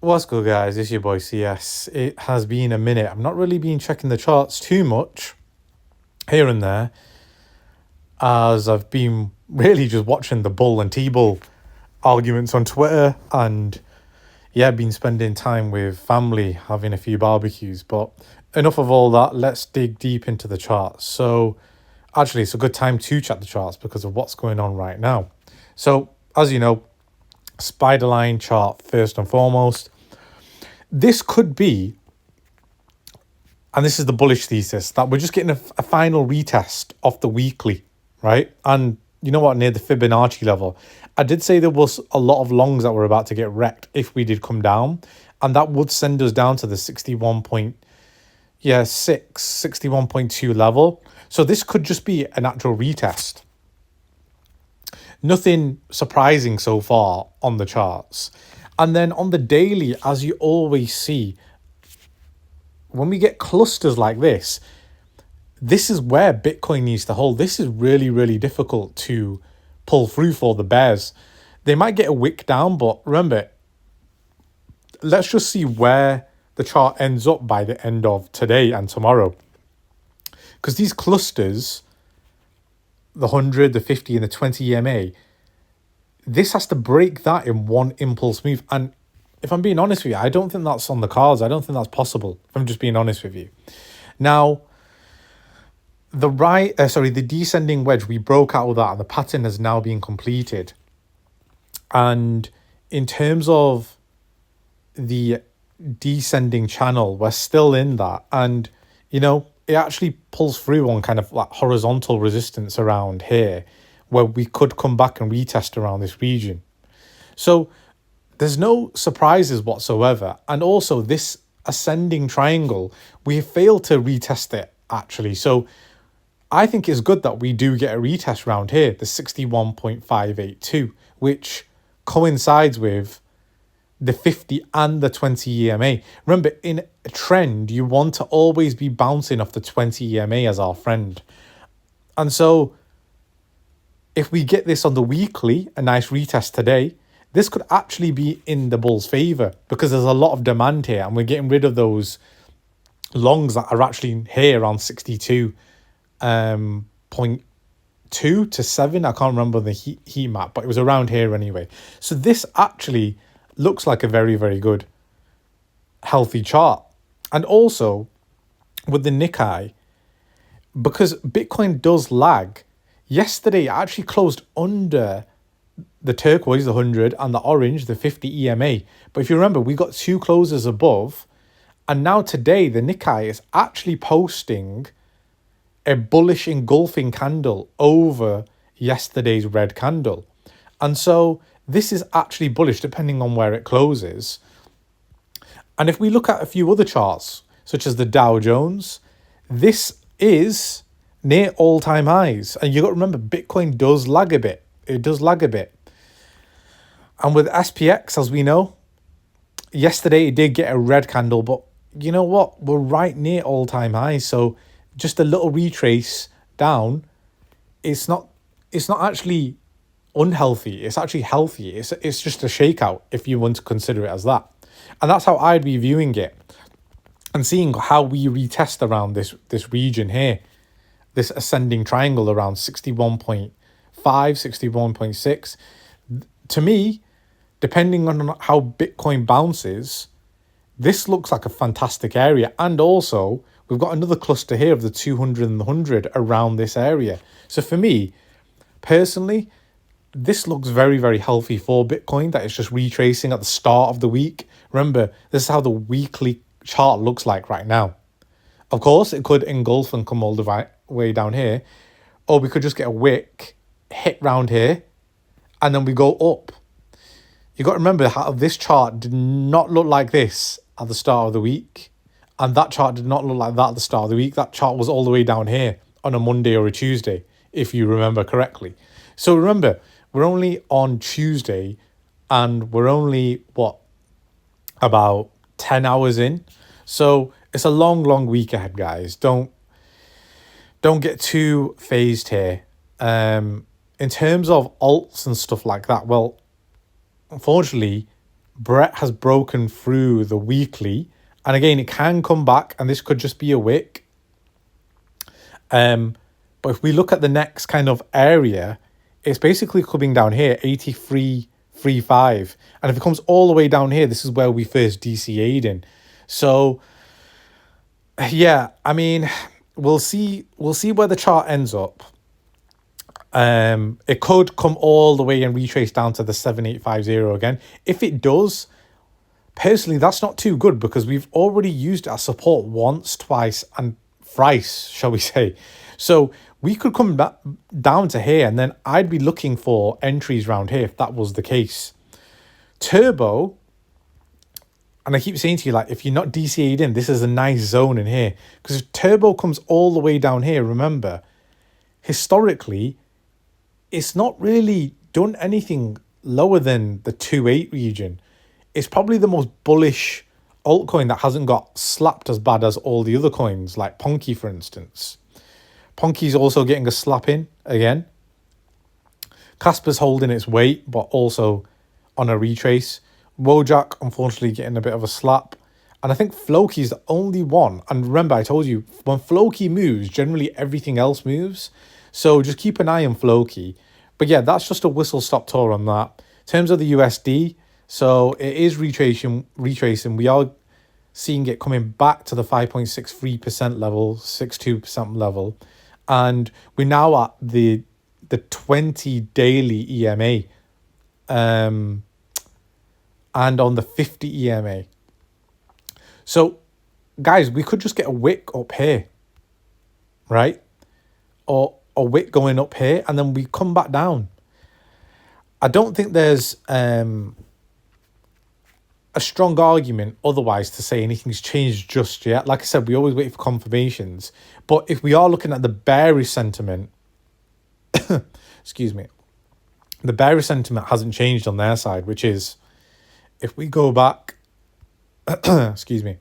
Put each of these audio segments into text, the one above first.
What's good, guys? It's your boy CS. It has been a minute. I've not really been checking the charts too much here and there, as I've been really just watching the bull and T-bull arguments on Twitter, and yeah, been spending time with family, having a few barbecues. But enough of all that. Let's dig deep into the charts. So, actually, it's a good time to chat the charts because of what's going on right now. So, as you know, spider line chart first and foremost. This could be, and this is the bullish thesis, that we're just getting a final retest of the weekly, right? And you know what, near the Fibonacci level, I did say there was a lot of longs that were about to get wrecked if we did come down, and that would send us down to the 61.2 level. So this could just be an actual retest. Nothing surprising so far on the charts. And then on the daily, as you always see, when we get clusters like this is where Bitcoin needs to hold. This is really, really difficult to pull through for the bears. They might get a wick down, but remember, let's just see where the chart ends up by the end of today and tomorrow. Because these clusters, the 100, the 50, and the 20 EMA, this has to break that in one impulse move. And if I'm being honest with you, I don't think that's on the cards. I don't think that's possible, if I'm just being honest with you. Now, the descending wedge, we broke out of that, and the pattern has now been completed. And in terms of the descending channel, we're still in that. And, you know, it actually pulls through on kind of like horizontal resistance around here, where we could come back and retest around this region. So there's no surprises whatsoever. And also this ascending triangle, we have failed to retest it actually. So I think it's good that we do get a retest around here, the 61.582, which coincides with the 50 and the 20 EMA. Remember, in a trend, you want to always be bouncing off the 20 EMA as our friend. And so if we get this on the weekly, a nice retest today, this could actually be in the bull's favor because there's a lot of demand here, and we're getting rid of those longs that are actually here around 62.2 to 7. I can't remember the heat map, but it was around here anyway. So this actually looks like a very, very good, healthy chart. And also with the Nikkei, because Bitcoin does lag, yesterday it actually closed under the turquoise, the 100, and the orange, the 50 EMA. But if you remember, we got two closes above, and now today the Nikkei is actually posting a bullish engulfing candle over yesterday's red candle. And so this is actually bullish depending on where it closes. And if we look at a few other charts, such as the Dow Jones, this is near all-time highs. And you got to remember, Bitcoin does lag a bit. It does lag a bit. And with SPX, as we know, yesterday it did get a red candle, but you know what? We're right near all-time highs. So just a little retrace down, it's not actually unhealthy. It's actually healthy. It's just a shakeout, if you want to consider it as that. And that's how I'd be viewing it, and seeing how we retest around this region here, this ascending triangle around 61.5, 61.6. To me, depending on how Bitcoin bounces, this looks like a fantastic area. And also, we've got another cluster here of the 200 and the 100 around this area. So for me, personally, this looks very, very healthy for Bitcoin, that it's just retracing at the start of the week. Remember, this is how the weekly chart looks like right now. Of course, it could engulf and come all the way down here, or we could just get a wick, hit round here, and then we go up. You got to remember how this chart did not look like this at the start of the week, and that chart did not look like that at the start of the week. That chart was all the way down here on a Monday or a Tuesday, if you remember correctly. So remember, we're only on Tuesday, and we're only, about 10 hours in. So it's a long, long week ahead, guys. Don't get too phased here. In terms of alts and stuff like that, well, unfortunately, Brett has broken through the weekly, and again, it can come back, and this could just be a wick. But if we look at the next kind of area, it's basically coming down here, 83.35. And if it comes all the way down here, this is where we first DCA'd in. So, yeah, I mean, we'll see where the chart ends up. It could come all the way and retrace down to the 7850 again. If it does, personally, that's not too good because we've already used our support once, twice, and thrice, shall we say. So we could come back down to here, and then I'd be looking for entries around here if that was the case. Turbo, and I keep saying to you, like, if you're not DCA'd in, this is a nice zone in here. Because if Turbo comes all the way down here, remember, historically, it's not really done anything lower than the 2.8 region. It's probably the most bullish altcoin that hasn't got slapped as bad as all the other coins, like Ponky, for instance. Ponky's also getting a slap in again. Casper's holding its weight, but also on a retrace. Wojak, unfortunately, getting a bit of a slap. And I think Floki's the only one. And remember, I told you, when Floki moves, generally everything else moves. So just keep an eye on Floki. But yeah, that's just a whistle-stop tour on that. In terms of the USD, so it is retracing. We are seeing it coming back to the 5.63% level, 62% level. And we're now at the 20 daily EMA. And on the 50 EMA. So, guys, we could just get a wick up here, right? Or a wick going up here, and then we come back down. I don't think there's a strong argument otherwise to say anything's changed just yet. Like I said, we always wait for confirmations. But if we are looking at the bearish sentiment, excuse me, the bearish sentiment hasn't changed on their side, which is, if we go back, excuse me,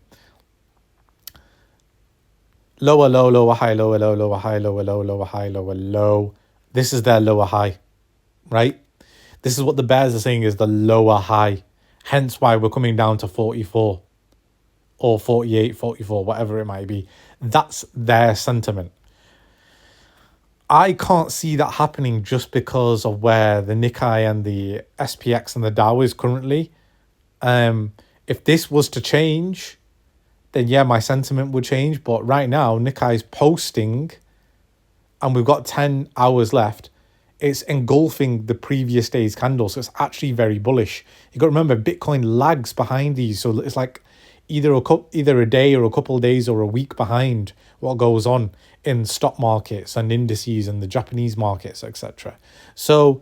lower low, lower high, lower low, lower high, lower low, lower high, lower low. This is their lower high, right? This is what the bears are saying is the lower high. Hence why we're coming down to 44 or 48, 44, whatever it might be. That's their sentiment. I can't see that happening just because of where the Nikkei and the SPX and the Dow is currently. If this was to change, then yeah, my sentiment would change. But right now, Nikkei's posting, and we've got 10 hours left. It's engulfing the previous day's candle, so it's actually very bullish. You got to remember, Bitcoin lags behind these, so it's like either a day or a couple of days or a week behind what goes on in stock markets and indices and the Japanese markets, etc. So